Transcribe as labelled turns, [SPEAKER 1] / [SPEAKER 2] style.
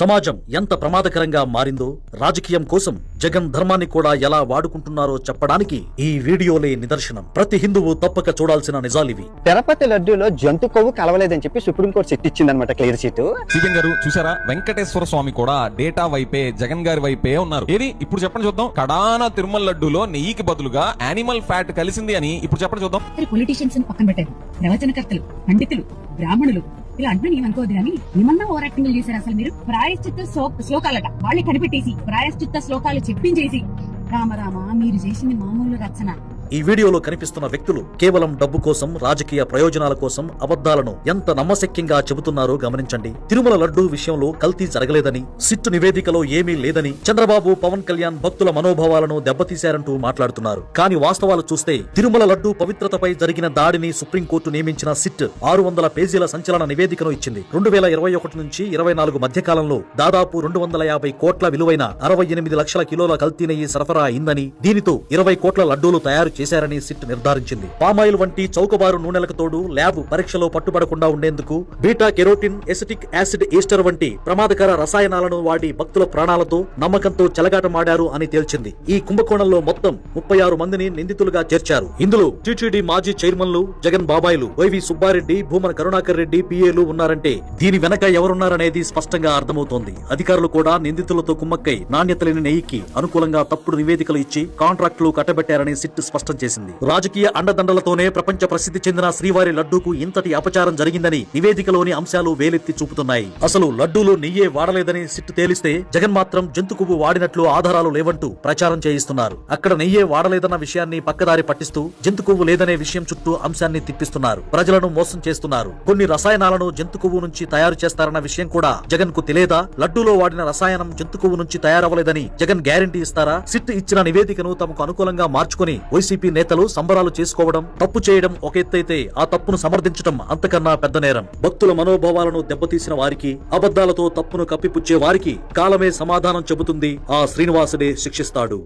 [SPEAKER 1] సమాజం ఎంత ప్రమాదకరంగా మారిందో, రాజకీయం కోసం జగన్ ధర్మాన్ని కూడా ఎలా వాడుకుంటున్నారో చెప్పడానికి ఈ వీడియోలే నిదర్శనం. ప్రతి హిందువు తప్పక చూడాల్సిన నిజాలివి.
[SPEAKER 2] తిరుపతి లడ్డూలో జంతు కొవ్వు కలవలేదని చెప్పి సుప్రీంకోర్టు సెట్ ఇచ్చిందనమాట, క్లియర్ చీట్.
[SPEAKER 3] సీఎం గారు చూసారా, వెంకటేశ్వర స్వామి కూడా డేటా వైపే, జగన్ గారి వైపే ఉన్నారు. ఏది ఇప్పుడు చెప్పండి చూద్దాం. కడాన తిరుమల లడ్డూలో నెయ్యికి బదులుగా యానిమల్ ఫ్యాట్ కలిసింది అని ఇప్పుడు చెప్పండి చూద్దాం.
[SPEAKER 4] పొలిటీషియన్స్ పక్కన పెట్టారు, ప్రవచనకర్తలు, పండితులు, బ్రాహ్మణులు ఇలా అంటే ఏమనుకోవద్దు కానీ ఏమన్నా ఓవర్ యాక్టింగ్ చేశారు. అసలు మీరు ప్రాయశ్చిత్త శ్లోకాలట వాళ్ళే కనిపెట్టేసి ప్రాయశ్చిత్త శ్లోకాలు చెప్పించేసి రామరామ మీరు చేసింది మామూలు రచన.
[SPEAKER 1] ఈ వీడియోలో కనిపిస్తున్న వ్యక్తులు కేవలం డబ్బు కోసం, రాజకీయ ప్రయోజనాల కోసం అబద్ధాలను ఎంత నమ్మశక్యంగా చెబుతున్నారో గమనించండి. తిరుమల లడ్డూ విషయంలో కల్తీ జరగలేదని, సిట్ నివేదికలో ఏమీ లేదని చంద్రబాబు, పవన్ కళ్యాణ్ భక్తుల మనోభావాలను దెబ్బతీశారంటూ మాట్లాడుతున్నారు. కానీ వాస్తవాలు చూస్తే తిరుమల లడ్డూ పవిత్రతపై జరిగిన దాడిని సుప్రీంకోర్టు నియమించిన సిట్ 600 పేజీల సంచలన నివేదికను ఇచ్చింది. 2021 నుంచి 24 మధ్య కాలంలో దాదాపు 250 కోట్ల విలువైన 68 లక్షల కిలోల కల్తీ నెయ్యి సరఫరా అయిందని, దీనితో 20 కోట్ల లడ్డూలు తయారు చేశారని సిట్ నిర్ధారించింది. పామాయిల్ వంటి చౌకబారు నూనెలకు తోడు ల్యాబ్ పరీక్షలో పట్టుబడకుండా ఉండేందుకు beta carotene, acetic acid Easter వంటి ప్రమాదకర రసాయనాలను వాడి భక్తుల ప్రాణాలతో, నమ్మకంతో చెలగాటమాడారు అని తేల్చింది. ఈ కుంభకోణంలో మొత్తం 36 మందిని నిందితులుగా చేర్చారు. ఇందులో టీటీడీ మాజీ చైర్మన్లు, జగన్ బాబాయిలు, వైవి సుబ్బారెడ్డి, భూమన కరుణాకర్ రెడ్డి పిఏలు ఉన్నారంటే దీని వెనక ఎవరున్నారనేది స్పష్టంగా అర్థమవుతోంది. అధికారులు కూడా నిందితులతో కుమ్మక్కై నాణ్యత లేని నెయ్యికి అనుకూలంగా తప్పుడు నివేదికలు ఇచ్చి కాంట్రాక్టులు కట్టబెట్టారని సిట్ స్పష్టం చేసింది. రాజకీయ అండదండలతోనే ప్రపంచ ప్రసిద్ధి చెందిన శ్రీవారి లడ్డూకు ఇంతటి అపచారం జరిగిందని నివేదికలోని అంశాలు వేలెత్తి చూపుతున్నాయి. అసలు లడ్డూలో నెయ్యే వాడలేదని సిట్ తేలిస్తే జగన్ మాత్రం జంతు కొవ్వు వాడినట్లు ఆధారాలు లేవంటూ ప్రచారం చేయిస్తున్నారు. అక్కడ నెయ్యే వాడలేదన్న విషయాన్ని పక్కదారి పట్టిస్తూ జంతు కొవ్వు లేదనే విషయం చుట్టూ అంశాన్ని తిప్పిస్తున్నారు. ప్రజలను మోసం చేస్తున్నారు. కొన్ని రసాయనాలను జంతు కొవ్వు నుంచి తయారు చేస్తారన్న విషయం కూడా జగన్ కు తెలియదా? లడ్డూలో వాడిన రసాయనం జంతు కొవ్వు నుంచి తయారవ్వలేదని జగన్ గ్యారంటీ ఇస్తారా? సిట్ ఇచ్చిన నివేదికను తమకు అనుకూలంగా మార్చుకుని వైసీపీ నేతలు సంబరాలు చేసుకోవడం, తప్పు చేయడం ఒక ఎత్తైతే ఆ తప్పును సమర్థించడం అంతకన్నా పెద్ద నేరం. భక్తుల మనోభావాలను దెబ్బతీసిన వారికి, అబద్ధాలతో తప్పును కప్పిపుచ్చే వారికి కాలమే సమాధానం చెబుతుంది. ఆ శ్రీనివాసుడే శిక్షిస్తాడు.